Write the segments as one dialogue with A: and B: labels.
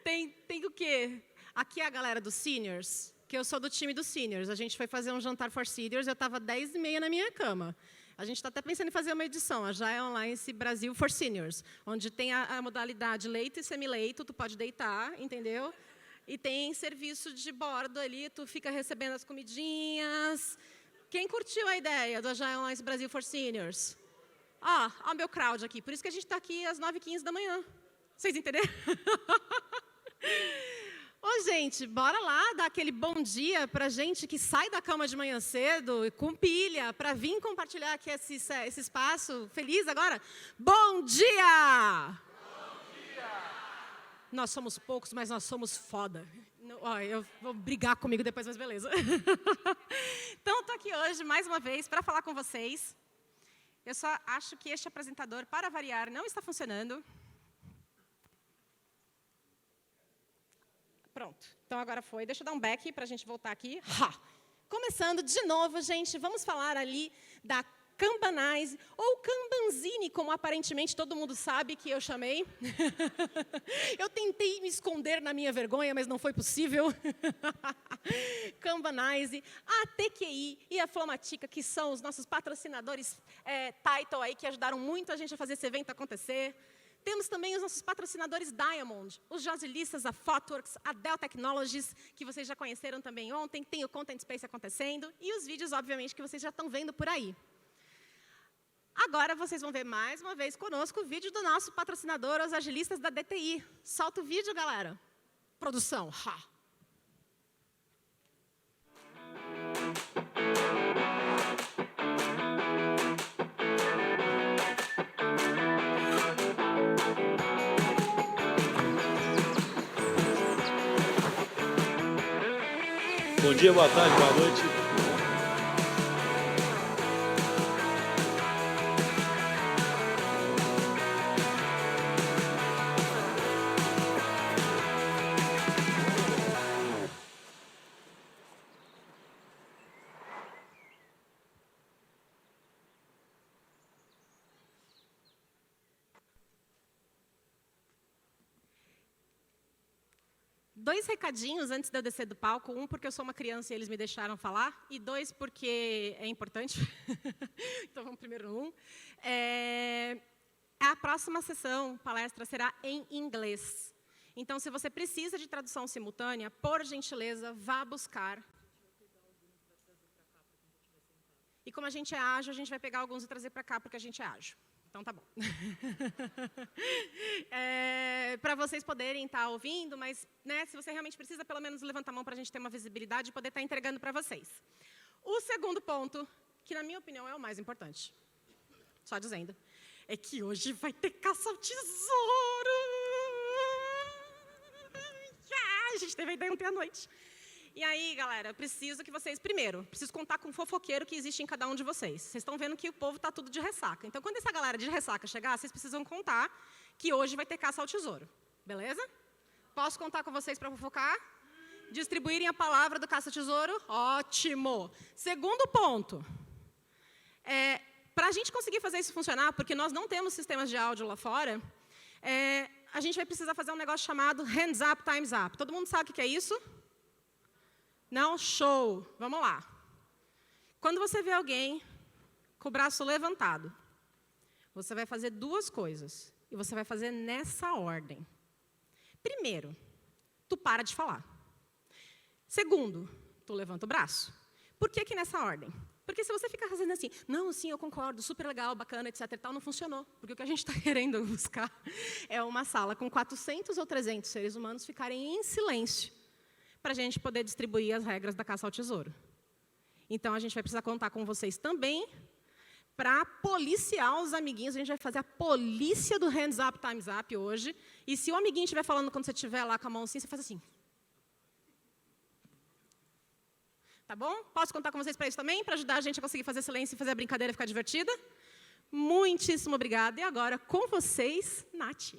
A: Tem o quê? Aqui é a galera dos seniors, que eu sou do time dos seniors. A gente foi fazer um jantar for seniors, eu estava 10h30 na minha cama. A gente está até pensando em fazer uma edição, a Já é Online Brasil for Seniors, onde tem a modalidade leito e semileito, tu pode deitar, entendeu? E tem serviço de bordo ali, tu fica recebendo as comidinhas. Quem curtiu a ideia do Já é Online Brasil for Seniors? Ó o meu crowd aqui, por isso que a gente está aqui às 9h15 da manhã. Vocês entenderam? Ô, gente, bora lá dar aquele bom dia para gente que sai da cama de manhã cedo, com pilha, para vir compartilhar aqui esse espaço. Feliz agora? Bom dia!
B: Bom dia!
A: Nós somos poucos, mas nós somos foda. Eu vou brigar comigo depois, mas beleza. Então, estou aqui hoje, mais uma vez, para falar com vocês. Eu só acho que este apresentador, para variar, não está funcionando. Pronto, então agora foi. Deixa eu dar um back para a gente voltar aqui. Começando de novo, gente, vamos falar ali da Kanbanize, ou Kanbanzine, como aparentemente todo mundo sabe que eu chamei. Eu tentei me esconder na minha vergonha, mas não foi possível. Kanbanize, a TQI e a Flomatica, que são os nossos patrocinadores title aí, que ajudaram muito a gente a fazer esse evento acontecer. Temos também os nossos patrocinadores Diamond, os Josilistas, a Fotworks, a Dell Technologies, que vocês já conheceram também ontem, tem o Content Space acontecendo, e os vídeos, obviamente, que vocês já estão vendo por aí. Agora vocês vão ver mais uma vez conosco o vídeo do nosso patrocinador, os Agilistas da DTI. Solta o vídeo, galera. Produção.
B: Bom dia, boa tarde, boa noite.
A: Dois recadinhos antes de eu descer do palco. Um, porque eu sou uma criança e eles me deixaram falar. E dois, porque é importante. Então, vamos primeiro no um. A próxima sessão, palestra, será em inglês. Então, se você precisa de tradução simultânea, por gentileza, vá buscar. E como a gente é ágil, a gente vai pegar alguns e trazer para cá, porque a gente é ágil. Então, tá bom. Para vocês poderem estar ouvindo, mas né, se você realmente precisa, pelo menos levanta a mão para a gente ter uma visibilidade e poder estar entregando para vocês. O segundo ponto, que na minha opinião é o mais importante, só dizendo, é que hoje vai ter caça ao tesouro. A gente teve a ideia ontem à noite. E aí, galera, eu preciso que vocês, primeiro, preciso contar com o fofoqueiro que existe em cada um de vocês. Vocês estão vendo que o povo está tudo de ressaca. Então, quando essa galera de ressaca chegar, vocês precisam contar que hoje vai ter caça ao tesouro. Beleza? Posso contar com vocês para fofocar? Distribuírem a palavra do caça ao tesouro? Ótimo! Segundo ponto. Para a gente conseguir fazer isso funcionar, porque nós não temos sistemas de áudio lá fora, a gente vai precisar fazer um negócio chamado Hands Up, Time's Up. Todo mundo sabe o que é isso? Não? Show! Vamos lá. Quando você vê alguém com o braço levantado, você vai fazer duas coisas. E você vai fazer nessa ordem. Primeiro, tu para de falar. Segundo, tu levanta o braço. Por que que nessa ordem? Porque se você ficar fazendo assim, não, sim, eu concordo, super legal, bacana, etc. e tal, não funcionou. Porque o que a gente está querendo buscar é uma sala com 400 ou 300 seres humanos ficarem em silêncio, para a gente poder distribuir as regras da caça ao tesouro. Então, a gente vai precisar contar com vocês também para policiar os amiguinhos. A gente vai fazer a polícia do Hands Up, Time's Up hoje. E se o amiguinho estiver falando quando você estiver lá com a mão assim, você faz assim. Tá bom? Posso contar com vocês para isso também? Para ajudar a gente a conseguir fazer silêncio e fazer a brincadeira ficar divertida? Muitíssimo obrigada. E agora, com vocês, Nath.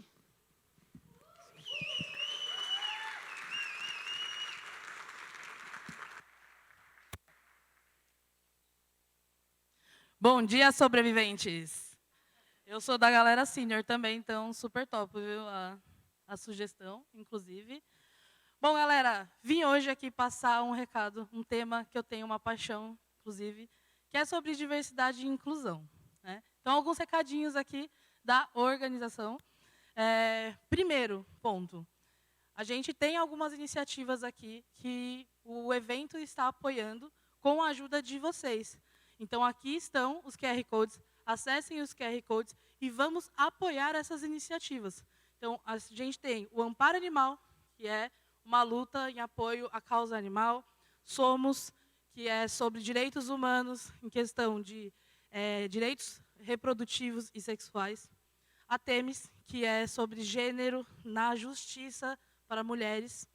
C: Bom dia, sobreviventes. Eu sou da galera sênior também, então super top, viu, a sugestão, inclusive. Bom, galera, vim hoje aqui passar um recado, um tema que eu tenho uma paixão, inclusive, que é sobre diversidade e inclusão, né? Então, alguns recadinhos aqui da organização. Primeiro ponto, a gente tem algumas iniciativas aqui que o evento está apoiando com a ajuda de vocês. Então, aqui estão os QR Codes, acessem os QR Codes e vamos apoiar essas iniciativas. Então, a gente tem o Amparo Animal, que é uma luta em apoio à causa animal. Somos, que é sobre direitos humanos, em questão de direitos reprodutivos e sexuais. A Temis, que é sobre gênero na justiça para mulheres.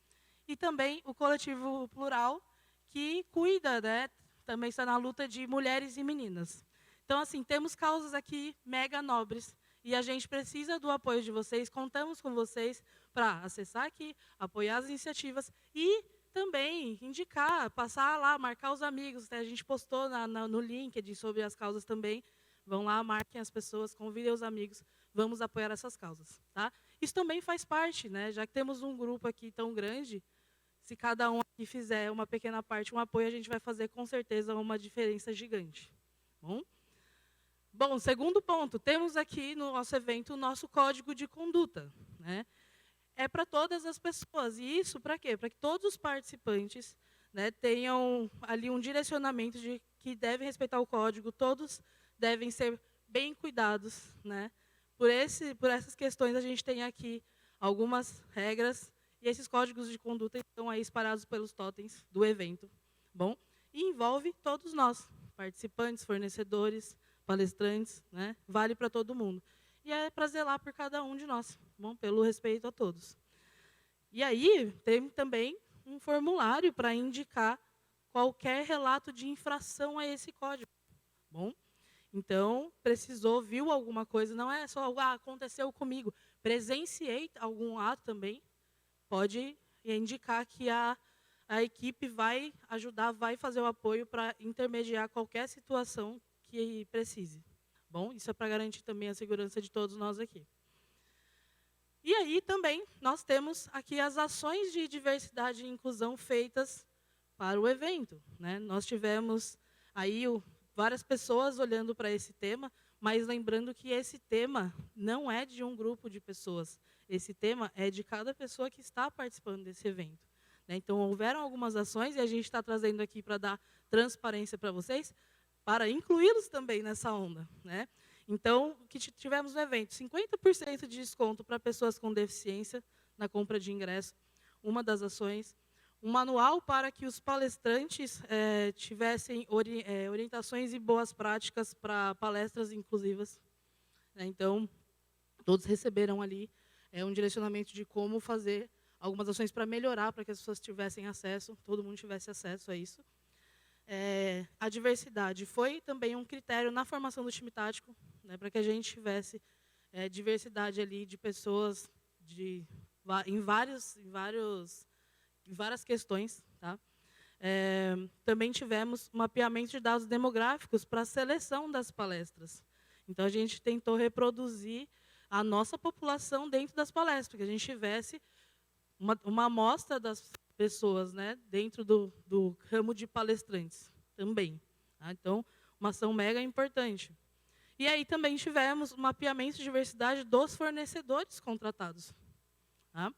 C: E também o Coletivo Plural, que cuida, né, também está na luta de mulheres e meninas. Então, assim, temos causas aqui mega nobres e a gente precisa do apoio de vocês, contamos com vocês para acessar aqui, apoiar as iniciativas e também indicar, passar lá, marcar os amigos. Né? A gente postou no LinkedIn sobre as causas também. Vão lá, marquem as pessoas, convidem os amigos, vamos apoiar essas causas. Tá? Isso também faz parte, né? Já que temos um grupo aqui tão grande, se cada um aqui fizer uma pequena parte, um apoio, a gente vai fazer com certeza uma diferença gigante. Bom, segundo ponto, temos aqui no nosso evento o nosso código de conduta. Né? É para todas as pessoas. E isso para quê? Para que todos os participantes, né, tenham ali um direcionamento de que devem respeitar o código, todos devem ser bem cuidados. Né? Por essas questões, a gente tem aqui algumas regras, e esses códigos de conduta estão aí espalhados pelos totens do evento. Bom, e envolve todos nós, participantes, fornecedores, palestrantes, né? Vale para todo mundo. E é para zelar por cada um de nós, bom, pelo respeito a todos. E aí, tem também um formulário para indicar qualquer relato de infração a esse código. Bom, então, precisou, viu alguma coisa, não é só, aconteceu comigo, presenciei algum ato também, pode indicar que a equipe vai ajudar, vai fazer o apoio para intermediar qualquer situação que precise. Bom, isso é para garantir também a segurança de todos nós aqui. E aí também nós temos aqui as ações de diversidade e inclusão feitas para o evento. Né? Nós tivemos aí várias pessoas olhando para esse tema, mas lembrando que esse tema não é de um grupo de pessoas. Esse tema é de cada pessoa que está participando desse evento. Né? Então, houveram algumas ações, e a gente está trazendo aqui para dar transparência para vocês, para incluí-los também nessa onda. Né? Então, o que tivemos no evento? 50% de desconto para pessoas com deficiência na compra de ingresso, uma das ações. Um manual para que os palestrantes tivessem orientações e boas práticas para palestras inclusivas. Né? Então, todos receberam ali um direcionamento de como fazer algumas ações para melhorar, para que as pessoas tivessem acesso, todo mundo tivesse acesso a isso. A diversidade foi também um critério na formação do time tático, né, para que a gente tivesse diversidade ali de pessoas em várias questões. Tá? Também tivemos mapeamento de dados demográficos para a seleção das palestras. Então, a gente tentou reproduzir a nossa população dentro das palestras, para que a gente tivesse uma amostra das pessoas, né, dentro do ramo de palestrantes também. Tá? Então, uma ação mega importante. E aí também tivemos o mapeamento de diversidade dos fornecedores contratados. Tá?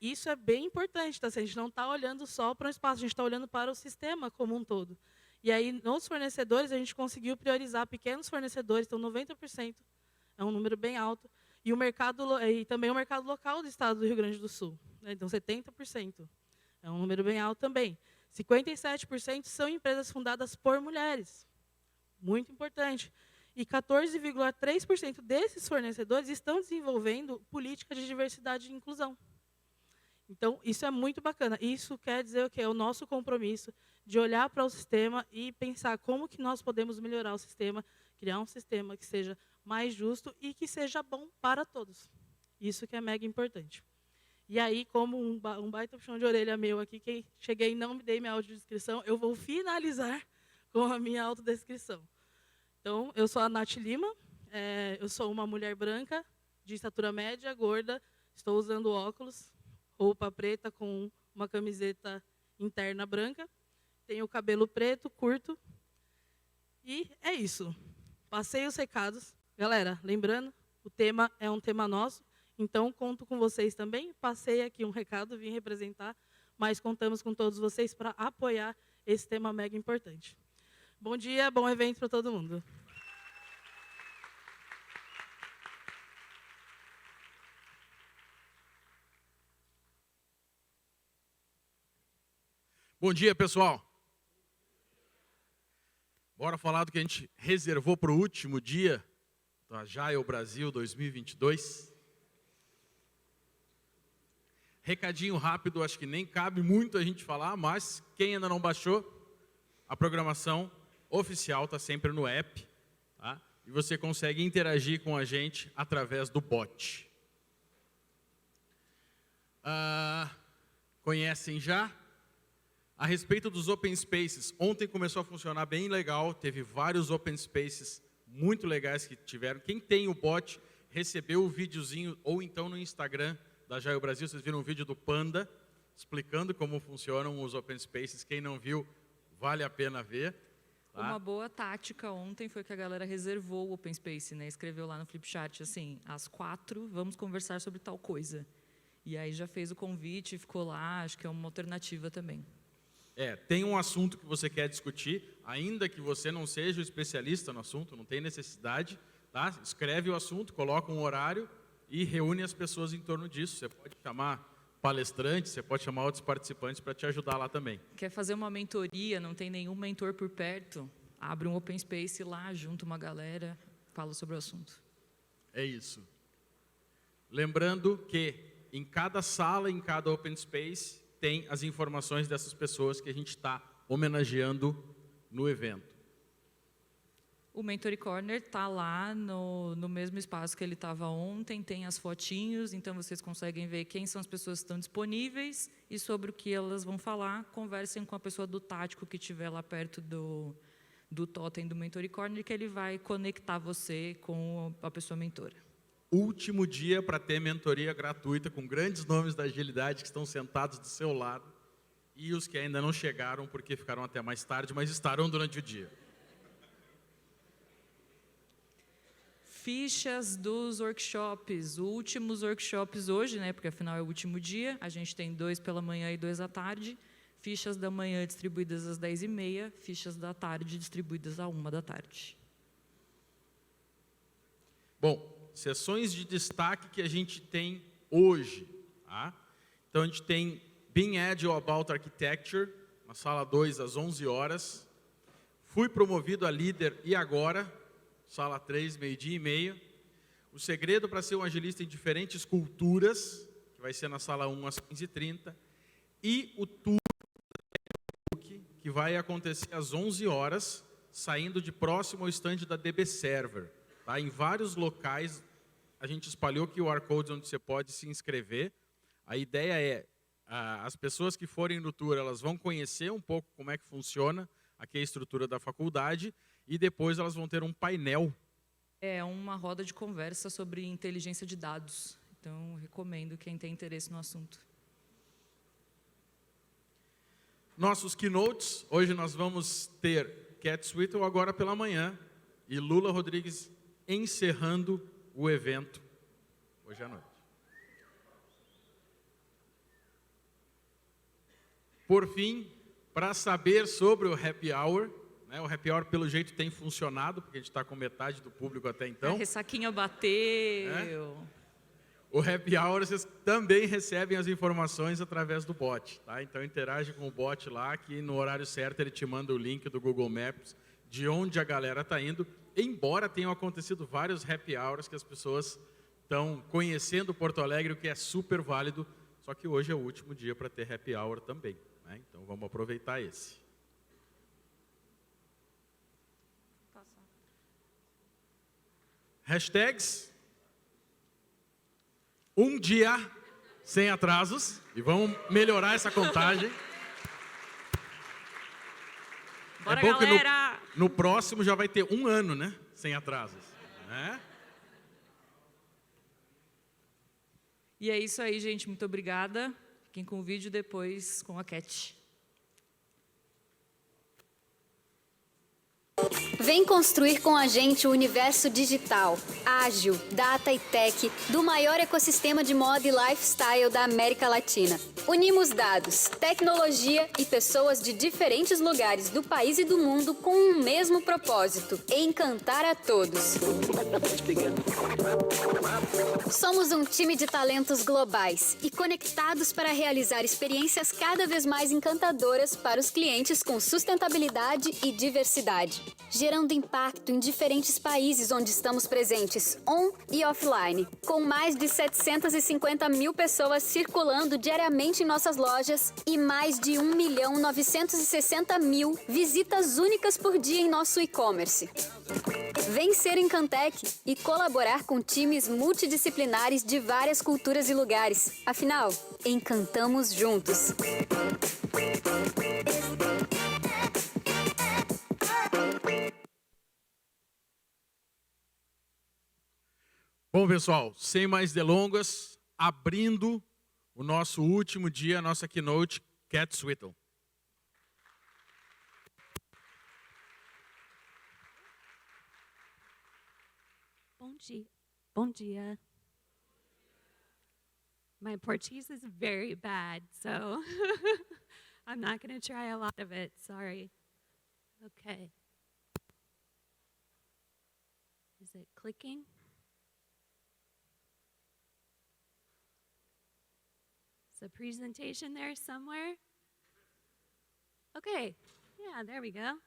C: Isso é bem importante, tá? A gente não está olhando só para o espaço, a gente está olhando para o sistema como um todo. E aí, nos fornecedores, a gente conseguiu priorizar pequenos fornecedores, então 90% é um número bem alto, e também o mercado local do estado do Rio Grande do Sul. Né? Então, 70%. É um número bem alto também. 57% são empresas fundadas por mulheres. Muito importante. E 14,3% desses fornecedores estão desenvolvendo política de diversidade e inclusão. Então, isso é muito bacana. Isso quer dizer o quê? É o nosso compromisso de olhar para o sistema e pensar como que nós podemos melhorar o sistema, criar um sistema que seja mais justo e que seja bom para todos. Isso que é mega importante. E aí, como um baita puxão de orelha meu aqui, que cheguei e não me dei minha audiodescrição, eu vou finalizar com a minha autodescrição. Então, eu sou a Nath Lima, eu sou uma mulher branca, de estatura média, gorda, estou usando óculos, roupa preta com uma camiseta interna branca, tenho cabelo preto, curto, e é isso. Passei os recados. Galera, lembrando, o tema é um tema nosso, então conto com vocês também. Passei aqui um recado, vim representar, mas contamos com todos vocês para apoiar esse tema mega importante. Bom dia, bom evento para todo mundo.
D: Bom dia, pessoal. Bora falar do que a gente reservou para o último dia da Agile Brasil 2022. Recadinho rápido, acho que nem cabe muito a gente falar, mas quem ainda não baixou, a programação oficial está sempre no app, tá? E você consegue interagir com a gente através do bot. Conhecem já? A respeito dos open spaces, ontem começou a funcionar bem legal, teve vários open spaces muito legais que tiveram. Quem tem o bot recebeu o videozinho, ou então no Instagram da Agile Brasil, vocês viram um vídeo do Panda, explicando como funcionam os open spaces. Quem não viu, vale a pena ver. Tá?
E: Uma boa tática ontem foi que a galera reservou o open space, né? Escreveu lá no Flipchart, assim, às 4 vamos conversar sobre tal coisa. E aí já fez o convite, ficou lá, acho que é uma alternativa também.
D: Tem um assunto que você quer discutir, ainda que você não seja o especialista no assunto, não tem necessidade, tá? Escreve o assunto, coloca um horário e reúne as pessoas em torno disso. Você pode chamar palestrantes, você pode chamar outros participantes para te ajudar lá também.
E: Quer fazer uma mentoria, não tem nenhum mentor por perto, abre um open space lá, junta uma galera, fala sobre o assunto.
D: É isso. Lembrando que em cada sala, em cada open space, tem as informações dessas pessoas que a gente está homenageando no evento.
E: O Mentory Corner está lá no mesmo espaço que ele estava ontem, tem as fotinhos, então vocês conseguem ver quem são as pessoas que estão disponíveis e sobre o que elas vão falar. Conversem com a pessoa do tático que estiver lá perto do totem do Mentory Corner, que ele vai conectar você com a pessoa mentora.
D: Último dia para ter mentoria gratuita com grandes nomes da agilidade que estão sentados do seu lado e os que ainda não chegaram porque ficaram até mais tarde, mas estarão durante o dia.
E: Fichas dos workshops, últimos workshops hoje, né, porque afinal é o último dia, a gente tem 2 pela manhã e 2 à tarde, fichas da manhã distribuídas às 10h30, fichas da tarde distribuídas à 1 da tarde.
D: Bom, sessões de destaque que a gente tem hoje. Tá? Então, a gente tem Being Agile About Architecture, na sala 2, às 11 horas. Fui promovido a líder e agora, sala 3, meio-dia e meio. O segredo para ser um agilista em diferentes culturas, que vai ser na sala 1, às 15h30. E o tour que vai acontecer às 11 horas, saindo de próximo ao estande da DB Server. Tá? Em vários locais, a gente espalhou QR Codes onde você pode se inscrever. A ideia é, as pessoas que forem no tour, elas vão conhecer um pouco como é que funciona aqui a estrutura da faculdade e depois elas vão ter um painel.
E: É uma roda de conversa sobre inteligência de dados. Então, recomendo quem tem interesse no assunto.
D: Nossos keynotes, hoje nós vamos ter Cat SWETEL agora pela manhã e Lula Rodrigues encerrando o evento hoje à noite. Por fim, para saber sobre o Happy Hour, né, o Happy Hour pelo jeito tem funcionado, porque a gente está com metade do público até então.
E: A ressaquinha bateu.
D: O Happy Hour, vocês também recebem as informações através do bot. Tá? Então, interage com o bot lá, que no horário certo ele te manda o link do Google Maps, de onde a galera está indo, embora tenham acontecido vários Happy Hours que as pessoas estão conhecendo Porto Alegre, o que é super válido, só que hoje é o último dia para ter Happy Hour também. Né? Então, vamos aproveitar esse. Hashtags. Um dia sem atrasos. E vamos melhorar essa contagem.
A: Bora,
D: é bom
A: galera!
D: que no próximo já vai ter 1 ano, né? Sem atrasos. né?
E: E é isso aí, gente. Muito obrigada. Fiquem com o vídeo depois com a Cat.
F: Vem construir com a gente o universo digital, ágil, data e tech do maior ecossistema de moda e lifestyle da América Latina. Unimos dados, tecnologia e pessoas de diferentes lugares do país e do mundo com um mesmo propósito: encantar a todos. Somos um time de talentos globais e conectados para realizar experiências cada vez mais encantadoras para os clientes com sustentabilidade e diversidade, gerando impacto em diferentes países onde estamos presentes, on e offline, com mais de 750 mil pessoas circulando diariamente em nossas lojas e mais de 1.960.000 visitas únicas por dia em nosso e-commerce. Vem ser Encantec e colaborar com times multidisciplinares de várias culturas e lugares. Afinal, encantamos juntos.
D: Bom, pessoal, sem mais delongas, abrindo o nosso último dia, a nossa Keynote, Cat SWETEL.
G: Bom dia. Bom dia. My Portuguese is very bad, so I'm not going to try a lot of it. Sorry. Okay. Is it clicking? Is the presentation there somewhere? Okay. Yeah, there we go.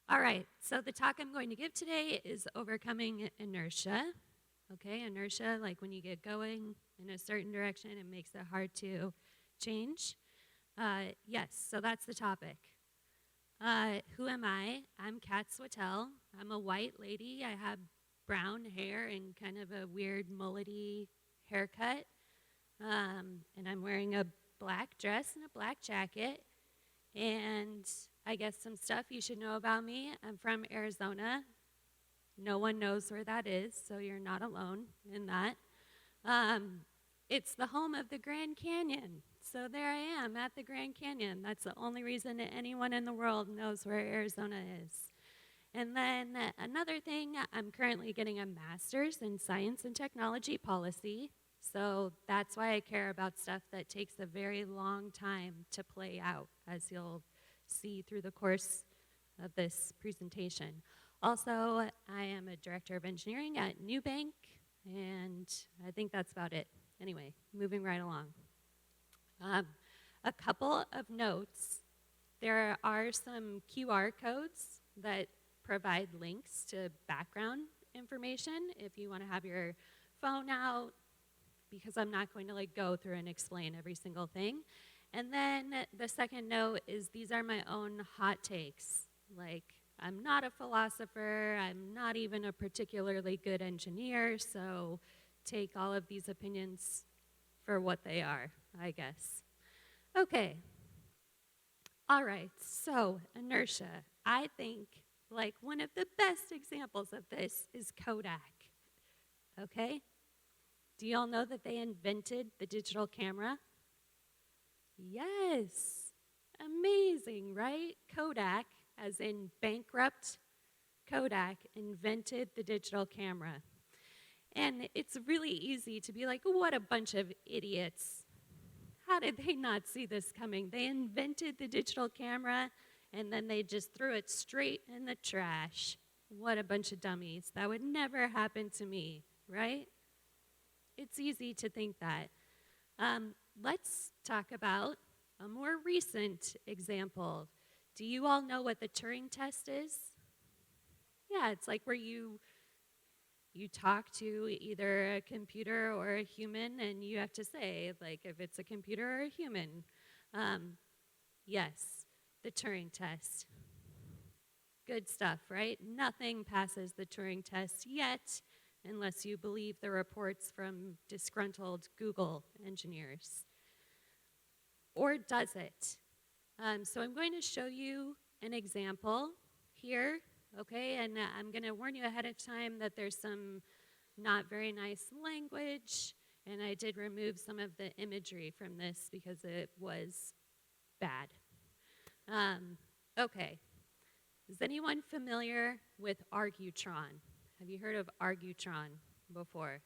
G: All right, so the talk I'm going to give today is overcoming inertia. Okay, inertia, like when you get going in a certain direction, it makes it hard to change. Yes, so that's the topic. Who am I? I'm Kat SWETEL. I'm a white lady. I have brown hair and kind of a weird mullety haircut. And I'm wearing a black dress and a black jacket. And I guess some stuff you should know about me. I'm from Arizona. No one knows where that is, so you're not alone in that. It's the home of the Grand Canyon. So there I am at the Grand Canyon. That's the only reason that anyone in the world knows where Arizona is. And then another thing, I'm currently getting a master's in science and technology policy. So that's why I care about stuff that takes a very long time to play out, as you'll see through the course of this presentation. Also, I am a director of engineering at Nubank, and I think that's about it. Anyway, moving right along. A couple of notes. There are some QR codes that provide links to background information if you want to have your phone out, because I'm not going to go through and explain every single thing. And then the second note is these are my own hot takes. I'm not a philosopher, I'm not even a particularly good engineer, so take all of these opinions for what they are, I guess. Okay. All right, so inertia. I think one of the best examples of this is Kodak. Okay? Do you all know that they invented the digital camera? Yes. Amazing, right? Kodak, as in bankrupt Kodak, invented the digital camera. And it's really easy to be like, what a bunch of idiots. How did they not see this coming? They invented the digital camera, and then they just threw it straight in the trash. What a bunch of dummies. That would never happen to me, right? It's easy to think that. Let's talk about a more recent example. Do you all know what the Turing test is? Yeah, it's like where you talk to either a computer or a human, and you have to say, if it's a computer or a human. Yes, the Turing test. Good stuff, right? Nothing passes the Turing test yet, unless you believe the reports from disgruntled Google engineers. Or does it? So I'm going to show you an example here okay? And I'm going to warn you ahead of time that there's some not very nice language, and I did remove some of the imagery from this because it was bad. Okay. Is anyone familiar with Argutron? Have you heard of Argutron before?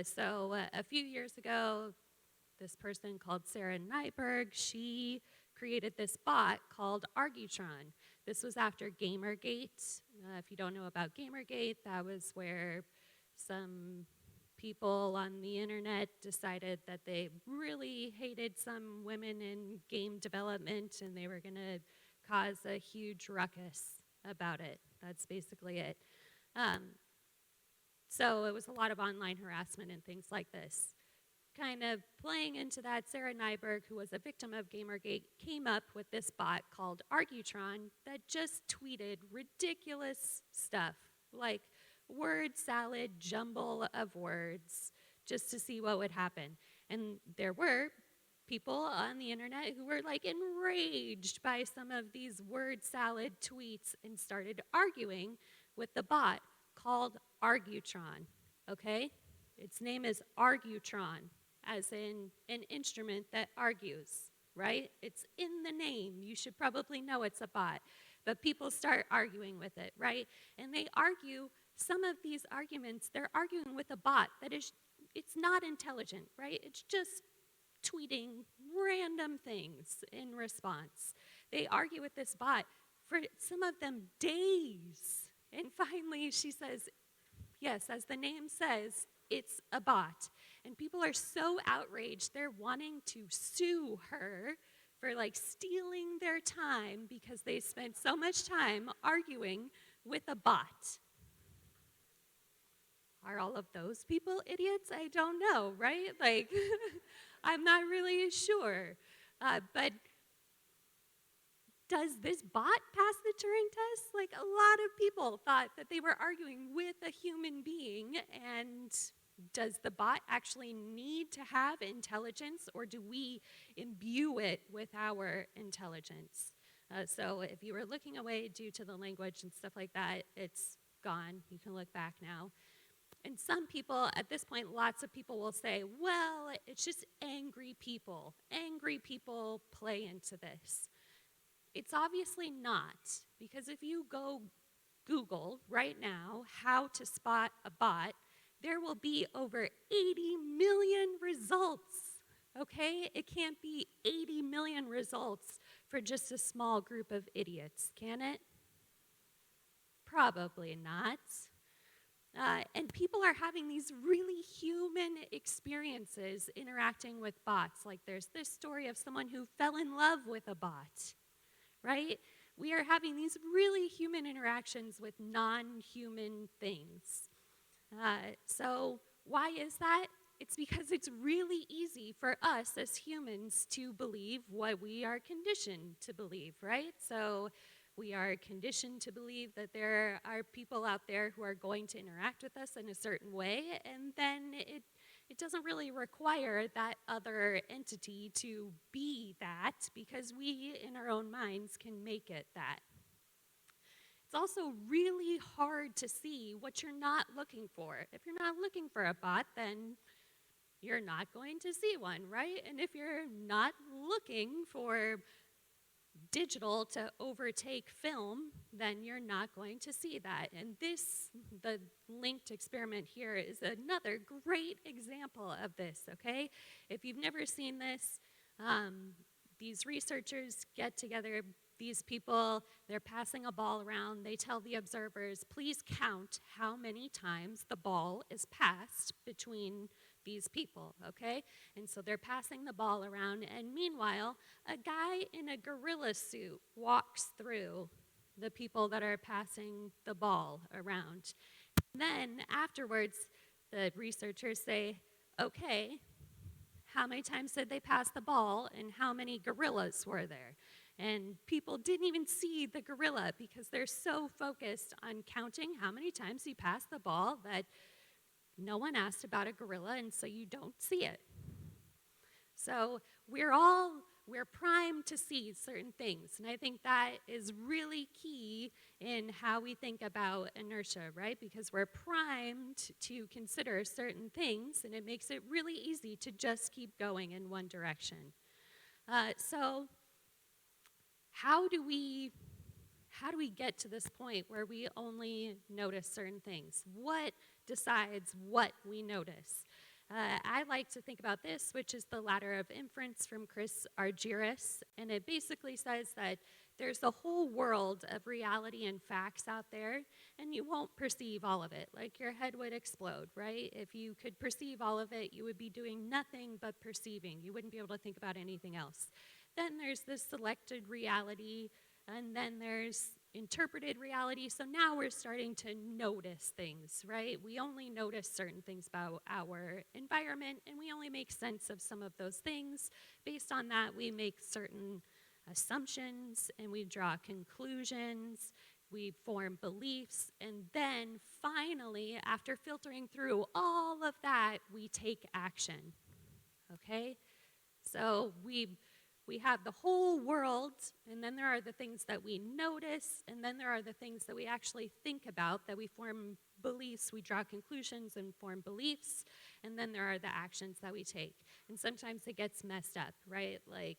G: So a few years ago, this person called Sarah Nyberg, she created this bot called Argutron. This was after Gamergate. If you don't know about Gamergate, that was where some people on the internet decided that they really hated some women in game development and they were going to cause a huge ruckus about it. That's basically it. So it was a lot of online harassment and things like this. Kind of playing into that, Sarah Nyberg, who was a victim of Gamergate, came up with this bot called Argutron that just tweeted ridiculous stuff, like word salad jumble of words, just to see what would happen. And there were people on the internet who were like enraged by some of these word salad tweets and started arguing with the bot called Argutron, okay? Its name is Argutron, as in an instrument that argues, right? It's in the name. You should probably know it's a bot. But people start arguing with it, right? And they argue, some of these arguments, they're arguing with a bot that is, it's not intelligent, right? It's just tweeting random things in response. They argue with this bot for some of them days. And finally she says, yes, as the name says, it's a bot. And people are so outraged, they're wanting to sue her for like stealing their time because they spent so much time arguing with a bot. Are all of those people idiots? I don't know, right? Like, I'm not really sure. But does this bot pass the Turing test? Like, a lot of people thought that they were arguing with a human being, and does the bot actually need to have intelligence, or do we imbue it with our intelligence? So if you were looking away due to the language and stuff like that, it's gone. You can look back now. And some people, at this point, lots of people will say, well, it's just angry people. Angry people play into this. It's obviously not, because if you go Google right now how to spot a bot, there will be over 80 million results, okay? It can't be 80 million results for just a small group of idiots, can it? Probably not. And people are having these really human experiences interacting with bots. Like there's this story of someone who fell in love with a bot, right? We are having these really human interactions with non-human things. So why is that? It's because it's really easy for us as humans to believe what we are conditioned to believe, right? So we are conditioned to believe that there are people out there who are going to interact with us in a certain way, and then it doesn't really require that other entity to be that, because we, in our own minds, can make it that. It's also really hard to see what you're not looking for. If you're not looking for a bot, then you're not going to see one, right? And if you're not looking for digital to overtake film, then you're not going to see that. And this, the linked experiment here, is another great example of this, okay? If you've never seen this, these researchers get together, these people, they're passing a ball around, they tell the observers, please count how many times the ball is passed between these people, okay? And so they're passing the ball around, and meanwhile, a guy in a gorilla suit walks through the people that are passing the ball around. Then afterwards, the researchers say, okay, how many times did they pass the ball, and how many gorillas were there? And people didn't even see the gorilla because they're so focused on counting how many times he passed the ball that no one asked about a gorilla, and so you don't see it. So we're all we're primed to see certain things. And I think that is really key in how we think about inertia, right? Because we're primed to consider certain things, and it makes it really easy to just keep going in one direction. So how do we get to this point where we only notice certain things? What decides what we notice? I like to think about this, which is the ladder of inference from Chris Argyris, and it basically says that there's a whole world of reality and facts out there, and you won't perceive all of it. Like, your head would explode, right? If you could perceive all of it, you would be doing nothing but perceiving. You wouldn't be able to think about anything else. Then there's this selected reality, and then there's interpreted reality. So now we're starting to notice things, right? We only notice certain things about our environment, and we only make sense of some of those things. Based on that, we make certain assumptions, and we draw conclusions, we form beliefs, and then finally, after filtering through all of that, we take action, okay? So we have the whole world, and then there are the things that we notice, and then there are the things that we actually think about, that we form beliefs, we draw conclusions and form beliefs, and then there are the actions that we take. And sometimes it gets messed up, right? Like,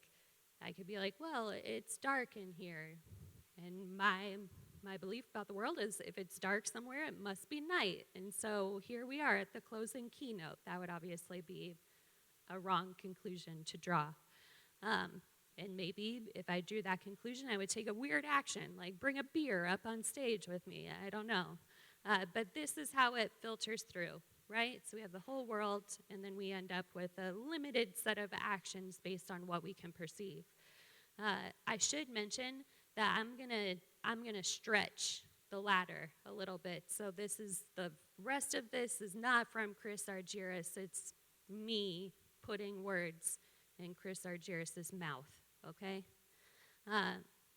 G: I could be like, well, it's dark in here, and my belief about the world is if it's dark somewhere, it must be night. And so here we are at the closing keynote. That would obviously be a wrong conclusion to draw. And maybe if I drew that conclusion, I would take a weird action, like bring a beer up on stage with me. I don't know. But this is how it filters through, right? So we have the whole world, and then we end up with a limited set of actions based on what we can perceive. I should mention that I'm gonna stretch the ladder a little bit. So the rest of this is not from Chris Argyris. It's me putting words in Chris Argyris' mouth, okay?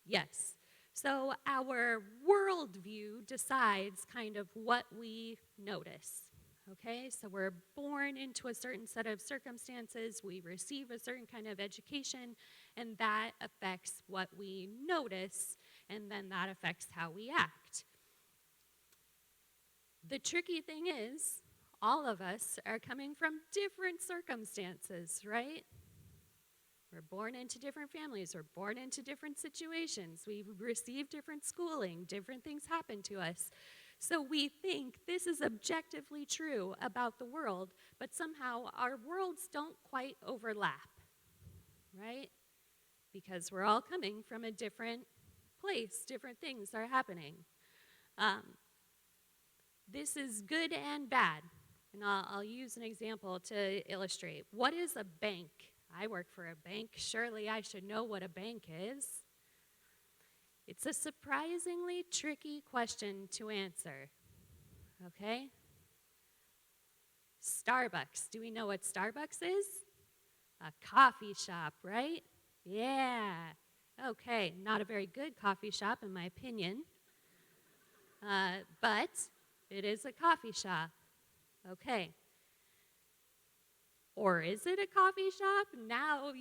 G: Yes. So our worldview decides kind of what we notice, okay? So we're born into a certain set of circumstances, we receive a certain kind of education, and that affects what we notice, and then that affects how we act. The tricky thing is, all of us are coming from different circumstances, right? We're born into different families, we're born into different situations, we receive different schooling, different things happen to us. So we think this is objectively true about the world, but somehow our worlds don't quite overlap, right? Because we're all coming from a different place, different things are happening. This is good and bad, and I'll use an example to illustrate. What is a bank? I work for a bank. Surely I should know what a bank is. It's a surprisingly tricky question to answer, okay? Starbucks. Do we know what Starbucks is? A coffee shop, right? Yeah. Okay, not a very good coffee shop in my opinion, but it is a coffee shop, okay. Or is it a coffee shop? Now,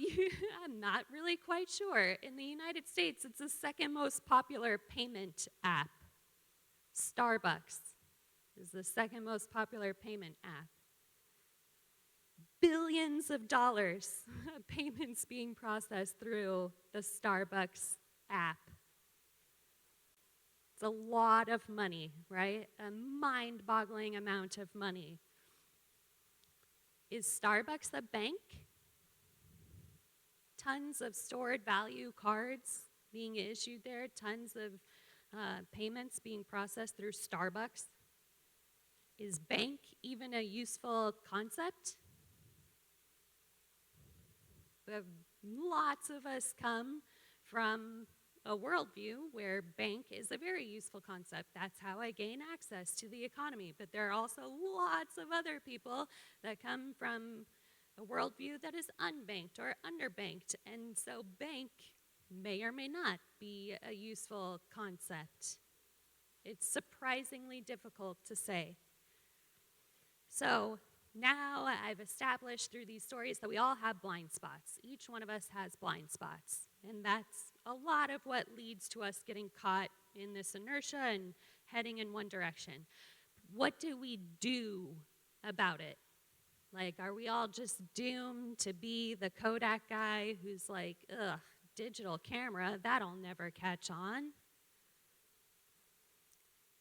G: I'm not really quite sure. In the United States, it's the second most popular payment app. Starbucks is the second most popular payment app. Billions of dollars of payments being processed through the Starbucks app. It's a lot of money, right? A mind-boggling amount of money. Is Starbucks a bank? Tons of stored value cards being issued there, tons of payments being processed through Starbucks. Is bank even a useful concept? Lots of us come from a worldview where bank is a very useful concept. That's how I gain access to the economy. But there are also lots of other people that come from a worldview that is unbanked or underbanked. And so bank may or may not be a useful concept. It's surprisingly difficult to say. So now I've established through these stories that we all have blind spots. Each one of us has blind spots. And that's a lot of what leads to us getting caught in this inertia and heading in one direction. What do we do about it? Like, are we all just doomed to be the Kodak guy who's like, ugh, digital camera, that'll never catch on?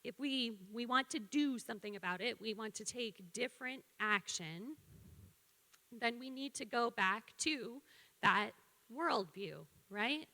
G: If we want to do something about it, we want to take different action, then we need to go back to that worldview, right?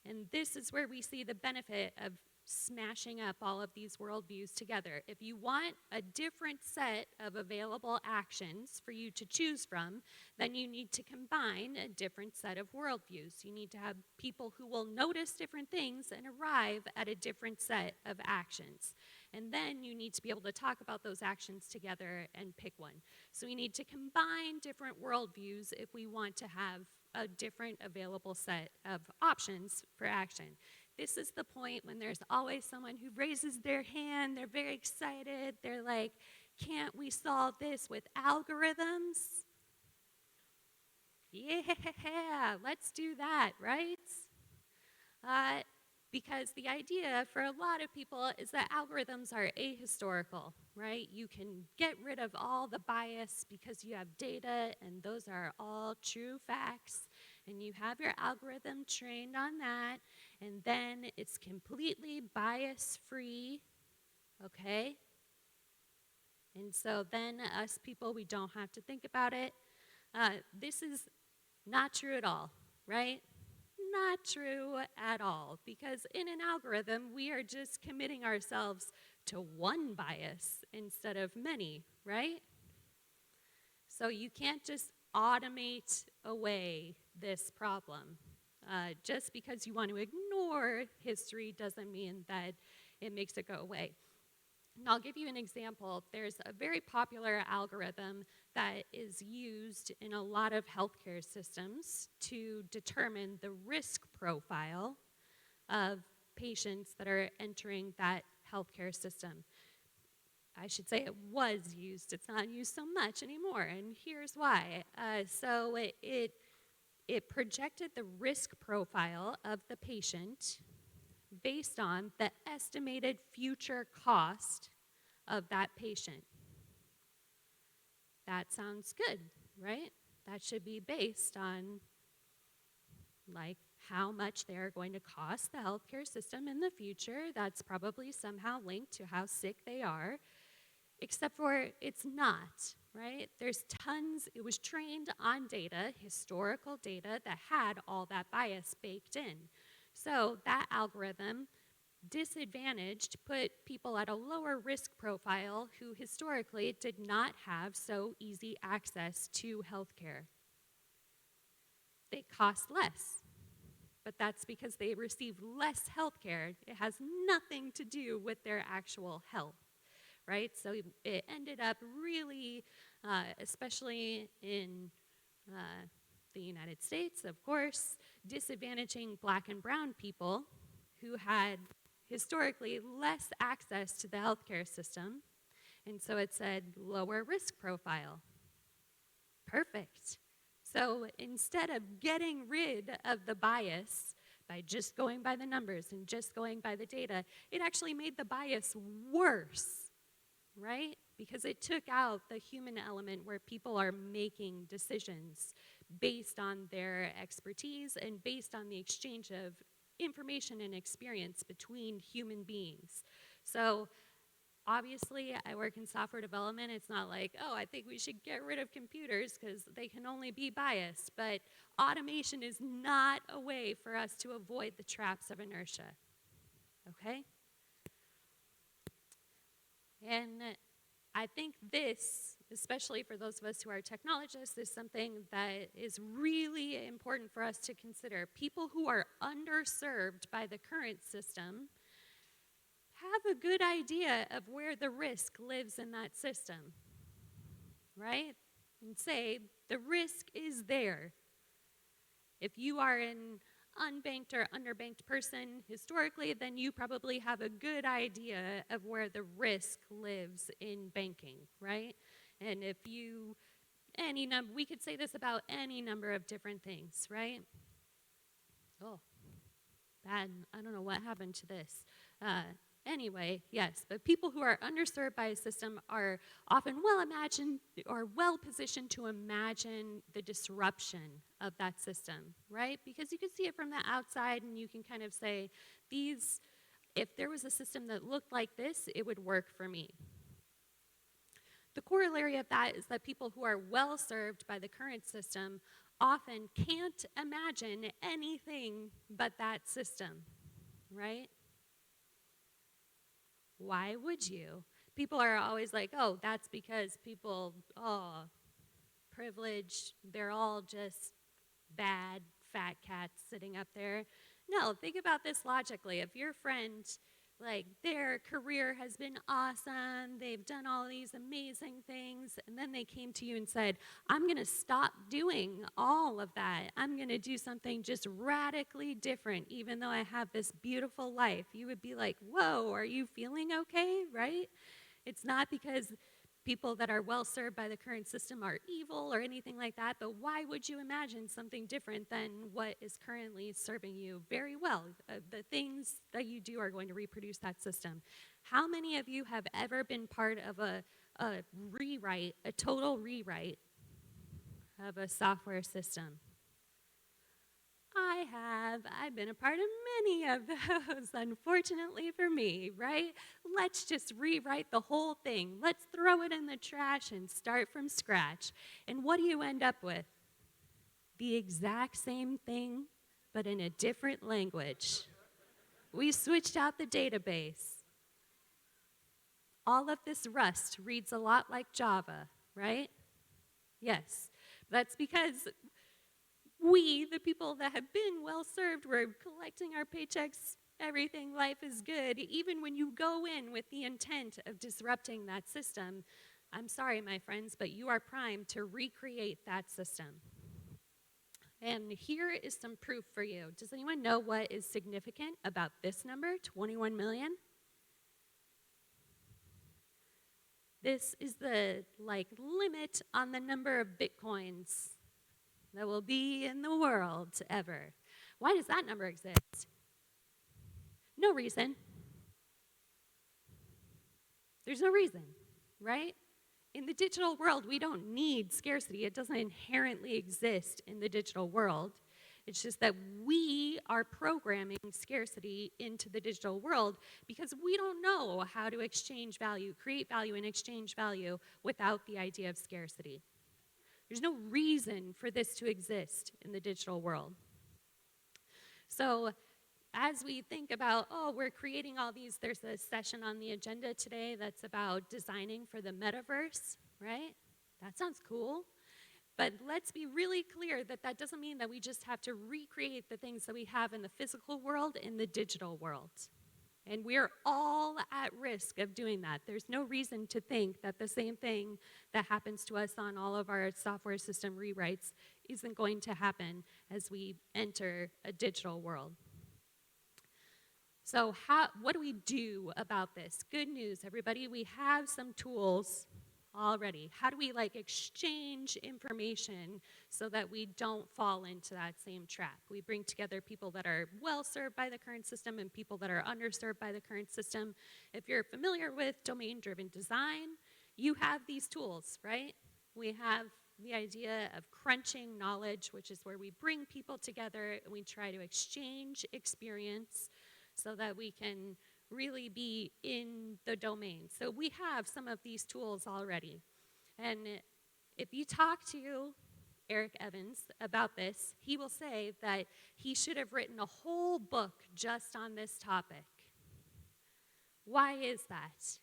G: And this is where we see the benefit of smashing up all of these worldviews together. If you want a different set of available actions for you to choose from, then you need to combine a different set of worldviews. You need to have people who will notice different things and arrive at a different set of actions. And then you need to be able to talk about those actions together and pick one. So we need to combine different worldviews if we want to have a different available set of options for action. This is the point when there's always someone who raises their hand, they're very excited, they're like, can't we solve this with algorithms? Yeah, let's do that, right? Because the idea for a lot of people is that algorithms are ahistorical, right? You can get rid of all the bias because you have data, and those are all true facts. And you have your algorithm trained on that, and then it's completely bias-free, okay? And so then us people, we don't have to think about it. This is not true at all, right? Not true at all, because in an algorithm, we are just committing ourselves to one bias instead of many, right? So you can't just automate away this problem. Just because you want to ignore history doesn't mean that it makes it go away. And I'll give you an example. There's a very popular algorithm that is used in a lot of healthcare systems to determine the risk profile of patients that are entering that healthcare system. I should say it was used. It's not used so much anymore, and here's why. So it projected the risk profile of the patient based on the estimated future cost of that patient. That sounds good, right? That should be based on like how much they are going to cost the healthcare system in the future. That's probably somehow linked to how sick they are, except for it's not, right? There's tons, it was trained on data, historical data that had all that bias baked in. So that algorithm disadvantaged, put people at a lower risk profile who historically did not have so easy access to healthcare. They cost less, but that's because they receive less healthcare. It has nothing to do with their actual health, right? So it ended up really, especially in the United States, of course, disadvantaging Black and brown people who had historically less access to the healthcare system. And so it said lower risk profile. Perfect. So instead of getting rid of the bias by just going by the numbers and just going by the data, it actually made the bias worse, right? Because it took out the human element where people are making decisions based on their expertise and based on the exchange of information and experience between human beings. So obviously, I work in software development. It's not like, oh, I think we should get rid of computers because they can only be biased. But automation is not a way for us to avoid the traps of inertia, okay? And I think this, especially for those of us who are technologists, is something that is really important for us to consider. People who are underserved by the current system have a good idea of where the risk lives in that system, right? And say, the risk is there. If you are an unbanked or underbanked person historically, then you probably have a good idea of where the risk lives in banking, right? And if you, we could say this about any number of different things, right? Oh, bad. I don't know what happened to this. Anyway, yes, but people who are underserved by a system are often well positioned to imagine the disruption of that system, right? Because you can see it from the outside and you can kind of say, if there was a system that looked like this, it would work for me. The corollary of that is that people who are well served by the current system often can't imagine anything but that system, right? Why would you? People are always like, oh, that's because people, privilege, they're all just bad, fat cats sitting up there. No, think about this logically. If your friend, like, their career has been awesome, they've done all these amazing things, and then they came to you and said, I'm going to stop doing all of that. I'm going to do something just radically different, even though I have this beautiful life. You would be like, whoa, are you feeling okay, right? It's not because people that are well served by the current system are evil or anything like that, but why would you imagine something different than what is currently serving you very well? The things that you do are going to reproduce that system. How many of you have ever been part of a total rewrite of a software system? I have. I've been a part of many of those, unfortunately for me, right? Let's just rewrite the whole thing. Let's throw it in the trash and start from scratch. And what do you end up with? The exact same thing, but in a different language. We switched out the database. All of this Rust reads a lot like Java, right? Yes. That's because we, the people that have been well served, we're collecting our paychecks, everything, life is good. Even when you go in with the intent of disrupting that system, I'm sorry, my friends, but you are primed to recreate that system. And here is some proof for you. Does anyone know what is significant about this number, 21 million? This is the limit on the number of Bitcoins that will be in the world ever. Why does that number exist? No reason. There's no reason, right? In the digital world, we don't need scarcity. It doesn't inherently exist in the digital world. It's just that we are programming scarcity into the digital world because we don't know how to exchange value, create value, and exchange value without the idea of scarcity. There's no reason for this to exist in the digital world. So as we think about, we're creating all these, there's a session on the agenda today that's about designing for the metaverse, right? That sounds cool. But let's be really clear that that doesn't mean that we just have to recreate the things that we have in the physical world in the digital world. And we're all at risk of doing that. There's no reason to think that the same thing that happens to us on all of our software system rewrites isn't going to happen as we enter a digital world. So what do we do about this? Good news, everybody. We have some tools already. How do we exchange information so that we don't fall into that same trap? We bring together people that are well served by the current system and people that are underserved by the current system. If you're familiar with domain-driven design, you have these tools, right? We have the idea of crunching knowledge, which is where we bring people together and we try to exchange experience so that we can really be in the domain. So we have some of these tools already. And if you talk to Eric Evans about this, he will say that he should have written a whole book just on this topic. Why is that?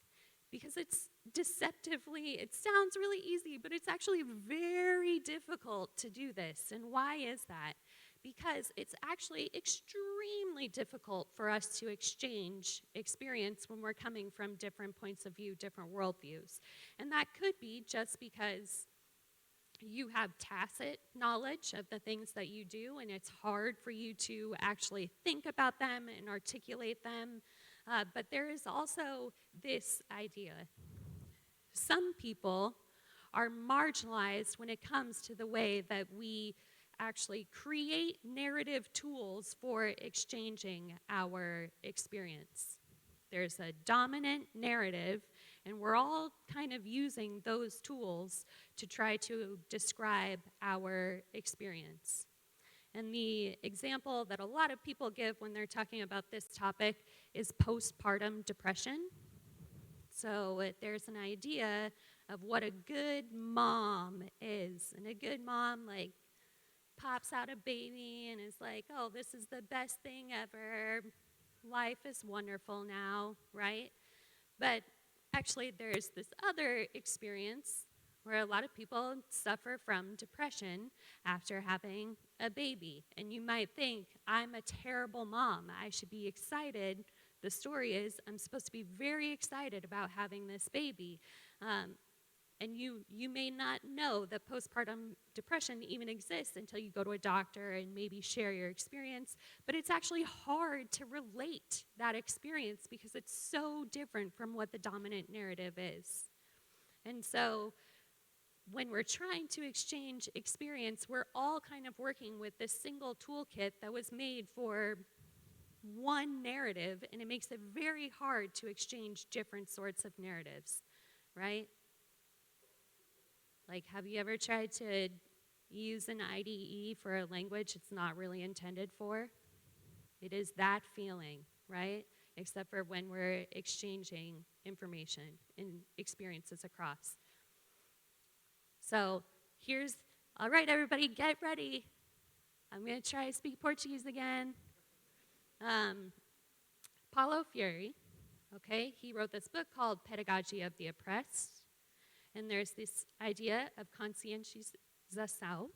G: Because it's deceptively, it sounds really easy, but it's actually very difficult to do this. And why is that? Because it's actually extremely difficult for us to exchange experience when we're coming from different points of view, different worldviews. And that could be just because you have tacit knowledge of the things that you do, and it's hard for you to actually think about them and articulate them. But there is also this idea. Some people are marginalized when it comes to the way that we actually create narrative tools for exchanging our experience. There's a dominant narrative, and we're all kind of using those tools to try to describe our experience. And the example that a lot of people give when they're talking about this topic is postpartum depression. So there's an idea of what a good mom is. And a good mom, like, pops out a baby and is like, oh, this is the best thing ever. Life is wonderful now, right? But actually, there's this other experience where a lot of people suffer from depression after having a baby. And you might think, I'm a terrible mom. I should be excited. The story is, I'm supposed to be very excited about having this baby. And you may not know that postpartum depression even exists until you go to a doctor and maybe share your experience. But it's actually hard to relate that experience because it's so different from what the dominant narrative is. And so when we're trying to exchange experience, we're all kind of working with this single toolkit that was made for one narrative, and it makes it very hard to exchange different sorts of narratives, right? Like, have you ever tried to use an IDE for a language it's not really intended for? It is that feeling, right? Except for when we're exchanging information and experiences across. So all right, everybody, get ready. I'm going to try to speak Portuguese again. Paulo Freire, okay, he wrote this book called Pedagogy of the Oppressed. And there's this idea of conscientização.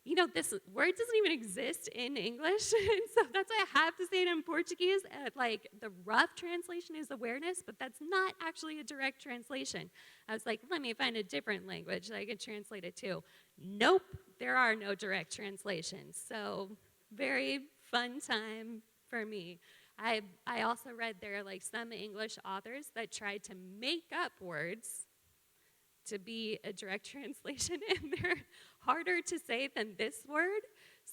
G: You know, this word doesn't even exist in English, and so that's why I have to say it in Portuguese. Like, the rough translation is awareness, but that's not actually a direct translation. I was like, let me find a different language that I can translate it to. Nope, there are no direct translations. So, very fun time for me. I also read there are like some English authors that tried to make up words to be a direct translation, and they're harder to say than this word.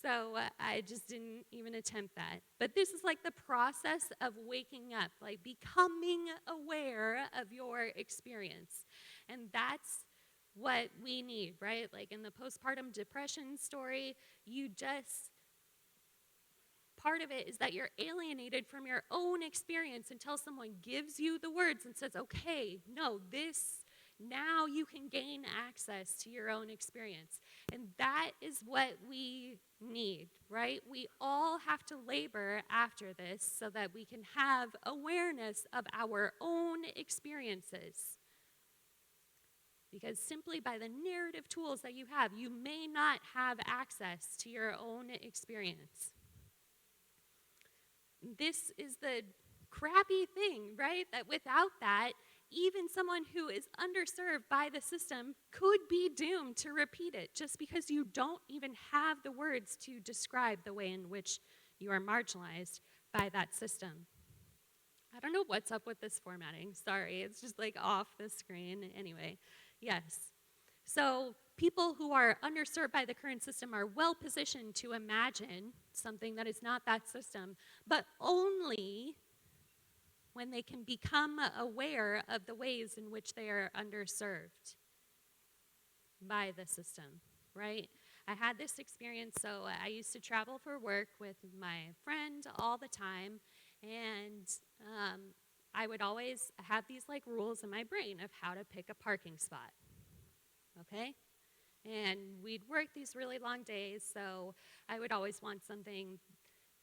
G: So I just didn't even attempt that. But this is like the process of waking up, like becoming aware of your experience. And that's what we need, right? Like in the postpartum depression story, part of it is that you're alienated from your own experience until someone gives you the words and says, okay, no, now you can gain access to your own experience. And that is what we need, right? We all have to labor after this so that we can have awareness of our own experiences. Because simply by the narrative tools that you have, you may not have access to your own experience. This is the crappy thing, right? That without that, even someone who is underserved by the system could be doomed to repeat it just because you don't even have the words to describe the way in which you are marginalized by that system. I don't know what's up with this formatting. Sorry, it's just like off the screen. Anyway, yes. So people who are underserved by the current system are well positioned to imagine something that is not that system, but only when they can become aware of the ways in which they are underserved by the system, right? I had this experience, so I used to travel for work with my friend all the time, and I would always have these like rules in my brain of how to pick a parking spot, okay? And we'd work these really long days, so I would always want something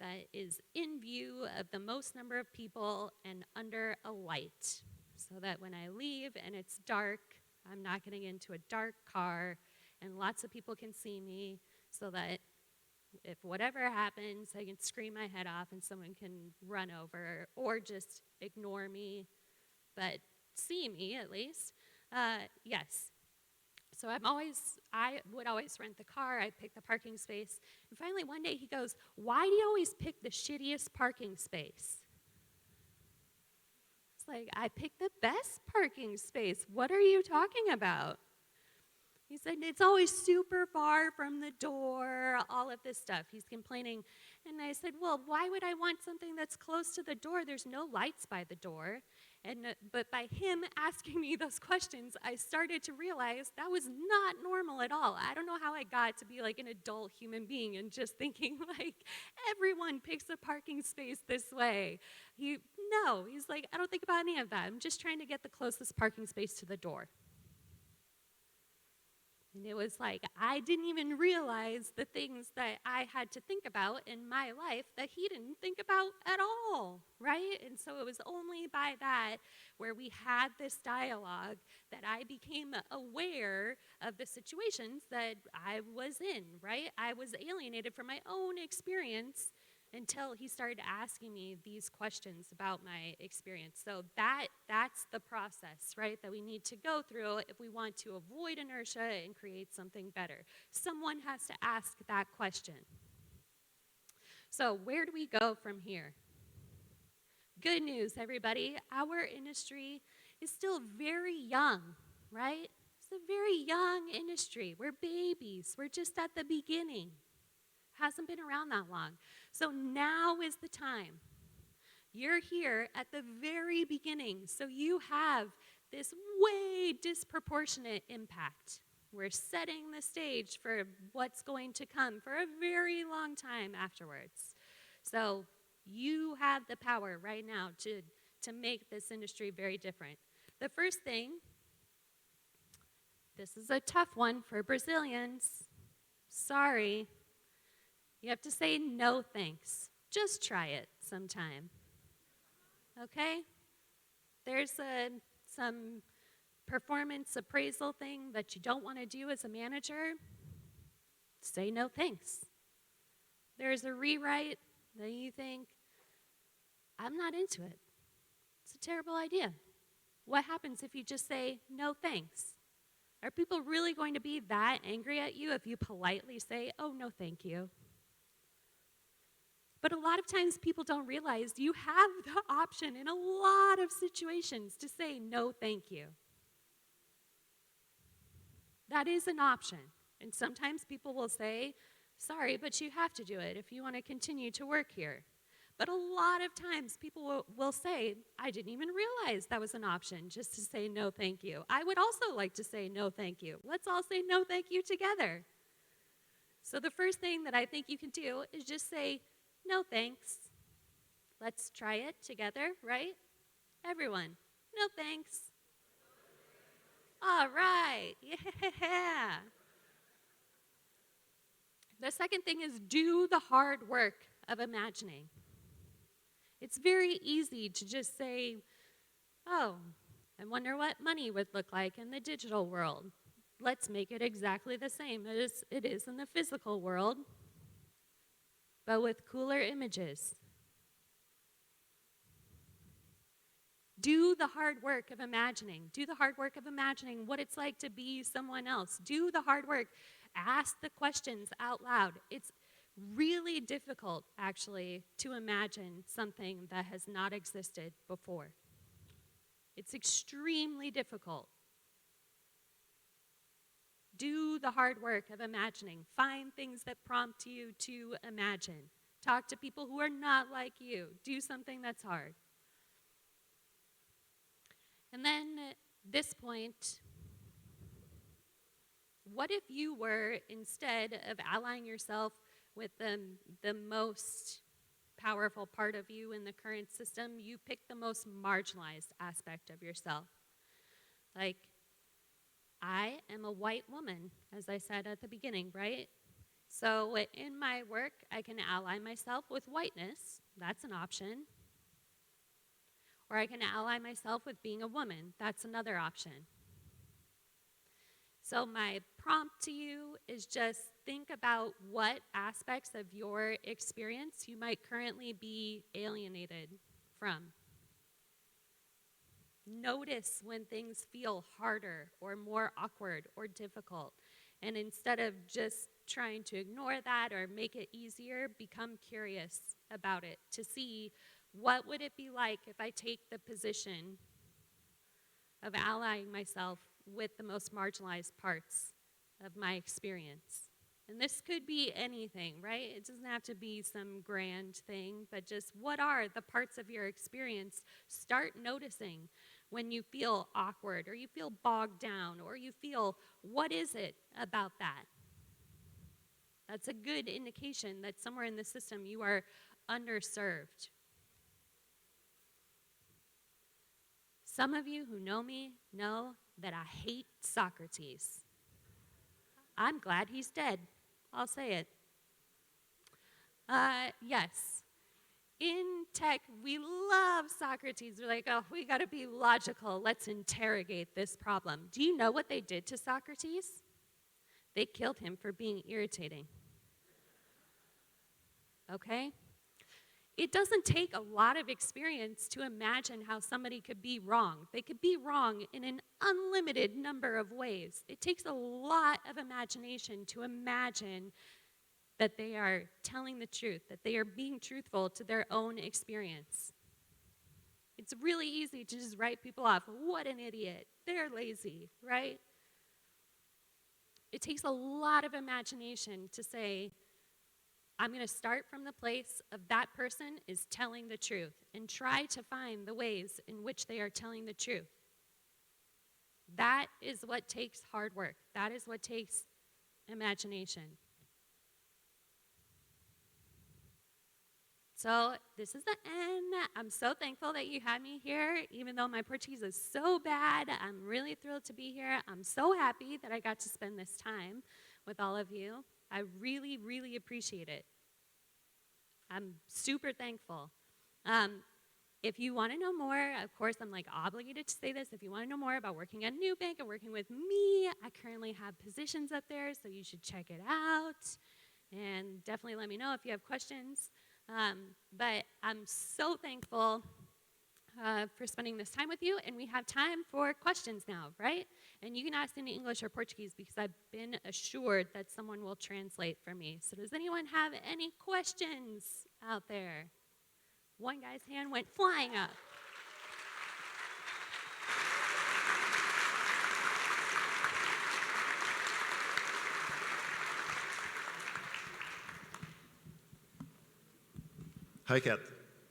G: that is in view of the most number of people and under a light, so that when I leave and it's dark, I'm not getting into a dark car and lots of people can see me, so that if whatever happens, I can scream my head off and someone can run over or just ignore me, but see me at least. Yes. So I would always rent the car, I'd pick the parking space, and finally one day he goes, "Why do you always pick the shittiest parking space?" It's like, I picked the best parking space. What are you talking about? He said, it's always super far from the door, all of this stuff. He's complaining. And I said, well, why would I want something that's close to the door? There's no lights by the door. But by him asking me those questions, I started to realize that was not normal at all. I don't know how I got to be like an adult human being and just thinking like, everyone picks a parking space this way. He's like, I don't think about any of that. I'm just trying to get the closest parking space to the door. And it was like, I didn't even realize the things that I had to think about in my life that he didn't think about at all, right? And so it was only by that, where we had this dialogue, that I became aware of the situations that I was in, right? I was alienated from my own experience until he started asking me these questions about my experience. So that's the process, right, that we need to go through if we want to avoid inertia and create something better. Someone has to ask that question. So where do we go from here? Good news, everybody. Our industry is still very young, right? It's a very young industry. We're babies. We're just at the beginning. Hasn't been around that long. So now is the time. You're here at the very beginning, so you have this way disproportionate impact. We're setting the stage for what's going to come for a very long time afterwards. So you have the power right now to make this industry very different. The first thing, this is a tough one for Brazilians. Sorry. You have to say no thanks. Just try it sometime. Okay? There's some performance appraisal thing that you don't want to do as a manager. Say no thanks. There's a rewrite that you think, I'm not into it. It's a terrible idea. What happens if you just say no thanks? Are people really going to be that angry at you if you politely say, oh, no, thank you? But a lot of times people don't realize you have the option in a lot of situations to say no thank you. That is an option. And sometimes people will say, sorry, but you have to do it if you want to continue to work here. But a lot of times people will say, I didn't even realize that was an option, just to say no thank you. I would also like to say no thank you. Let's all say no thank you together. So the first thing that I think you can do is just say, no thanks. Let's try it together, right? Everyone, no thanks. All right, yeah. The second thing is do the hard work of imagining. It's very easy to just say, oh, I wonder what money would look like in the digital world. Let's make it exactly the same as it is in the physical world, but with cooler images. Do the hard work of imagining. Do the hard work of imagining what it's like to be someone else. Do the hard work. Ask the questions out loud. It's really difficult, actually, to imagine something that has not existed before. It's extremely difficult. Do the hard work of imagining. Find things that prompt you to imagine. Talk to people who are not like you. Do something that's hard. And then at this point, what if you were, instead of allying yourself with the most powerful part of you in the current system, you pick the most marginalized aspect of yourself? Like, I am a white woman, as I said at the beginning, right? So in my work, I can ally myself with whiteness. That's an option. Or I can ally myself with being a woman. That's another option. So my prompt to you is just think about what aspects of your experience you might currently be alienated from. Notice when things feel harder or more awkward or difficult. And instead of just trying to ignore that or make it easier, become curious about it to see What would it be like if I take the position of allying myself with the most marginalized parts of my experience? And this could be anything, right? It doesn't have to be some grand thing, but just what are the parts of your experience? Start noticing when you feel awkward or you feel bogged down or you feel, what is it about that? That's a good indication that somewhere in the system you are underserved. Some of you who know me know that I hate Socrates. I'm glad he's dead. I'll say it. Yes. In tech, we love Socrates. We're like, oh, we got to be logical. Let's interrogate this problem. Do you know what they did to Socrates? They killed him for being irritating. Okay? It doesn't take a lot of experience to imagine how somebody could be wrong. They could be wrong in an unlimited number of ways. It takes a lot of imagination to imagine that they are telling the truth, that they are being truthful to their own experience. It's really easy to just write people off. What an idiot. They're lazy, right? It takes a lot of imagination to say, I'm going to start from the place of that person is telling the truth and try to find the ways in which they are telling the truth. That is what takes hard work. That is what takes imagination. So this is the end. I'm so thankful that you had me here. Even though my Portuguese is so bad, I'm really thrilled to be here. I'm so happy that I got to spend this time with all of you. I really, really appreciate it. I'm super thankful. If you want to know more, of course, I'm like obligated to say this. If you want to know more about working at Nubank and working with me, I currently have positions up there, so you should check it out. And definitely let me know if you have questions. But I'm so thankful for spending this time with you, and we have time for questions now, right? And you can ask in English or Portuguese because I've been assured that someone will translate for me. So does anyone have any questions out there? One guy's hand went flying up.
H: Hi, Kat.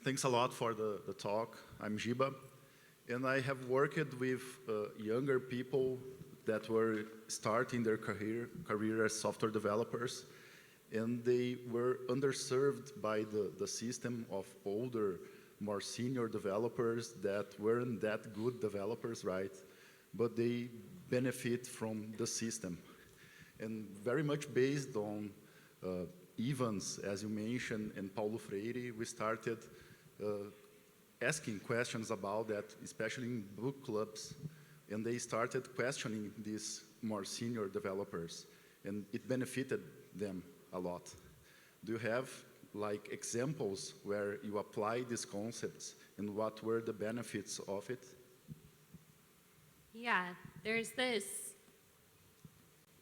H: Thanks a lot for the talk. I'm Jiba, and I have worked with younger people that were starting their career as software developers, and they were underserved by the system of older, more senior developers that weren't that good developers, right? But they benefit from the system. And very much based on Evans, as you mentioned, and Paulo Freire, we started asking questions about that, especially in book clubs, and they started questioning these more senior developers, and it benefited them a lot. Do you have like examples where you apply these concepts and what were the benefits of it?
G: Yeah, there's this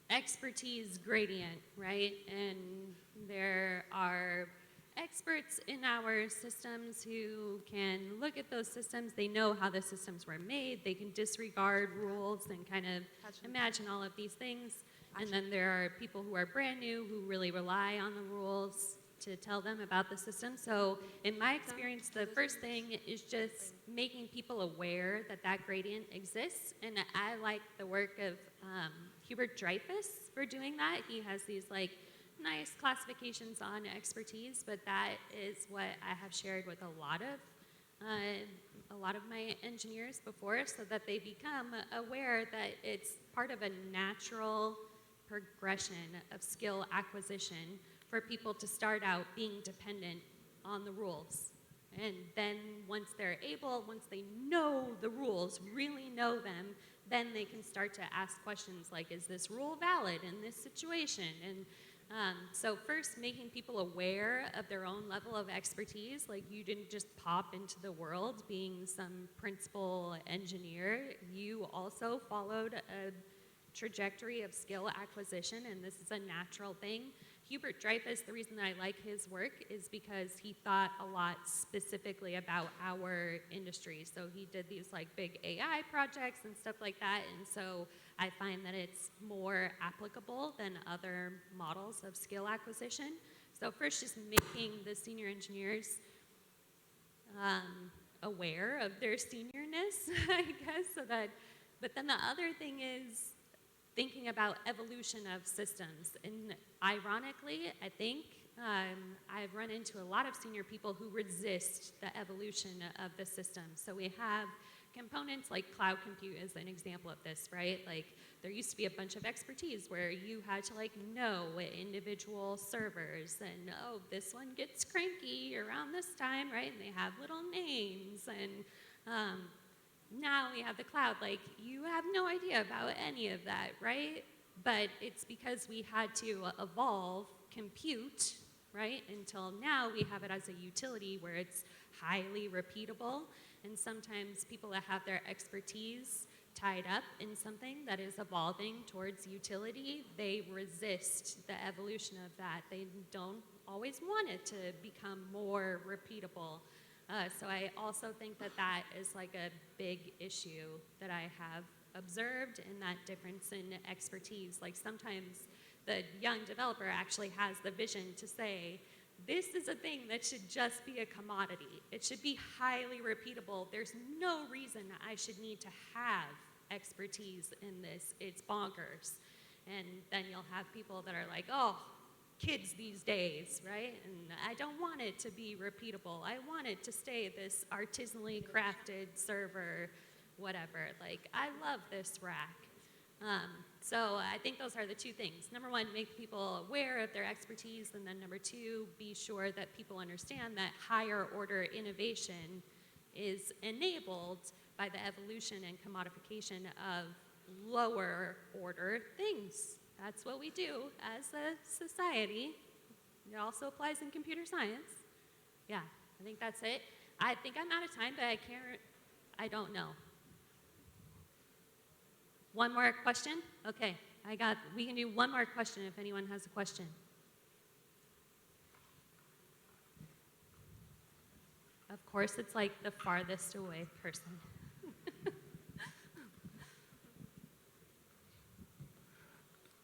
G: expertise gradient, right? And there are experts in our systems who can look at those systems. They know how the systems were made. They can disregard rules and kind of imagine all of these things. And then there are people who are brand new who really rely on the rules to tell them about the system. So in my experience, the first thing is just making people aware that that gradient exists. And I like the work of Hubert Dreyfus for doing that. He has these like nice classifications on expertise, but that is what I have shared with a lot of my engineers before, so that they become aware that it's part of a natural progression of skill acquisition for people to start out being dependent on the rules. And then once they're able, once they know the rules, really know them, then they can start to ask questions like, is this rule valid in this situation? And so first, making people aware of their own level of expertise. Like, you didn't just pop into the world being some principal engineer. You also followed a trajectory of skill acquisition, and this is a natural thing. Hubert Dreyfus, the reason that I like his work is because he thought a lot specifically about our industry. So he did these like big AI projects and stuff like that, and so I find that it's more applicable than other models of skill acquisition. So first, just making the senior engineers aware of their seniorness, I guess, so that, but then the other thing is thinking about evolution of systems. And ironically, I think I've run into a lot of senior people who resist the evolution of the system. So we have components like cloud compute is an example of this, right? Like there used to be a bunch of expertise where you had to like know individual servers and oh, this one gets cranky around this time, right? And they have little names and now we have the cloud, like you have no idea about any of that, right? But it's because we had to evolve compute, right? Until now we have it as a utility where it's highly repeatable, and sometimes people that have their expertise tied up in something that is evolving towards utility, they resist the evolution of that. They don't always want it to become more repeatable. So I also think that that is like a big issue that I have observed in that difference in expertise. Like sometimes the young developer actually has the vision to say, this is a thing that should just be a commodity. It should be highly repeatable. There's no reason I should need to have expertise in this. It's bonkers. And then you'll have people that are like, oh, kids these days, right? And I don't want it to be repeatable. I want it to stay this artisanally crafted server, whatever. Like, I love this rack. So I think those are the two things. Number one, make people aware of their expertise, and then number two, be sure that people understand that higher order innovation is enabled by the evolution and commodification of lower order things. That's what we do as a society. It also applies in computer science. Yeah, I think that's it. I think I'm out of time, but I don't know. One more question? Okay, we can do one more question if anyone has a question. Of course, it's like the farthest away person.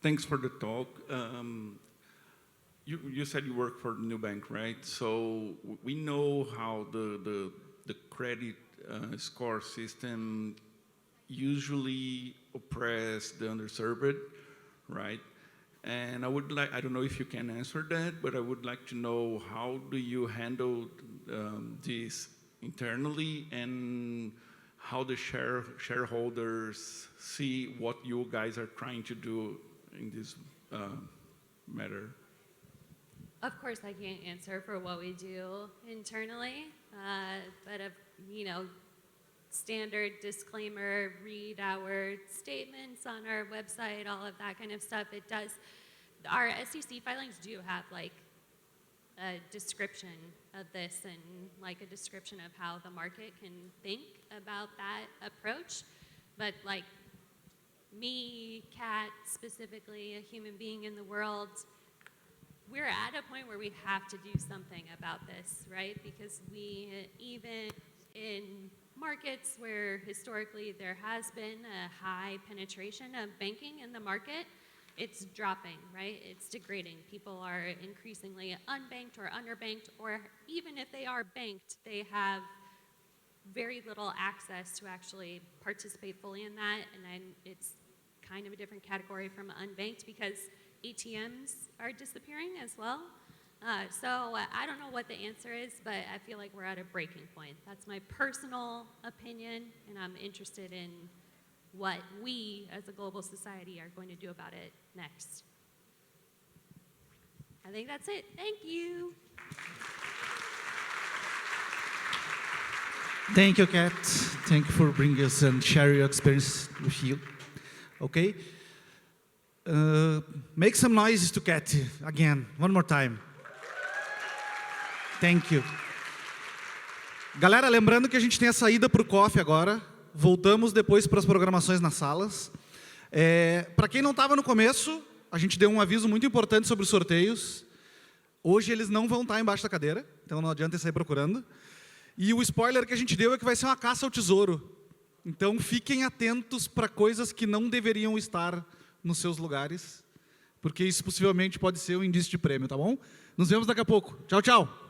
I: Thanks for the talk. You said you work for Nubank, right? So we know how the credit score system usually oppress the underserved, right? And I don't know if you can answer that, but I would like to know how do you handle this internally, and how the shareholders see what you guys are trying to do in this matter?
G: Of course, I can't answer for what we do internally, but standard disclaimer, read our statements on our website, all of that kind of stuff. It does. Our SEC filings do have like a description of this and like a description of how the market can think about that approach, but like me, Kat, specifically, a human being in the world, we're at a point where we have to do something about this, right? Because we, even in markets where historically there has been a high penetration of banking in the market, it's dropping, right? It's degrading. People are increasingly unbanked or underbanked, or even if they are banked, they have very little access to actually participate fully in that, and it's kind of a different category from unbanked because ATMs are disappearing as well. So I don't know what the answer is, but I feel like we're at a breaking point. That's my personal opinion, and I'm interested in what we as a global society are going to do about it next. I think that's it. Thank you.
J: Thank you, Kat. Thank you for bringing us and share your experience with you. Okay? Make some noises to Kat again, one more time. Thank you. Galera, lembrando que a gente tem a saída para o coffee agora. Voltamos depois para as programações nas salas. Para quem não estava no começo, a a gente deu um aviso muito importante sobre os sorteios. Hoje eles não vão estar embaixo da cadeira, então não adianta sair procurando. E o spoiler que a gente deu é que vai ser uma caça ao tesouro. Então fiquem atentos para coisas que não deveriam estar nos seus lugares, porque isso possivelmente pode ser um indício de prêmio, tá bom? Nos vemos daqui a pouco. Tchau, tchau!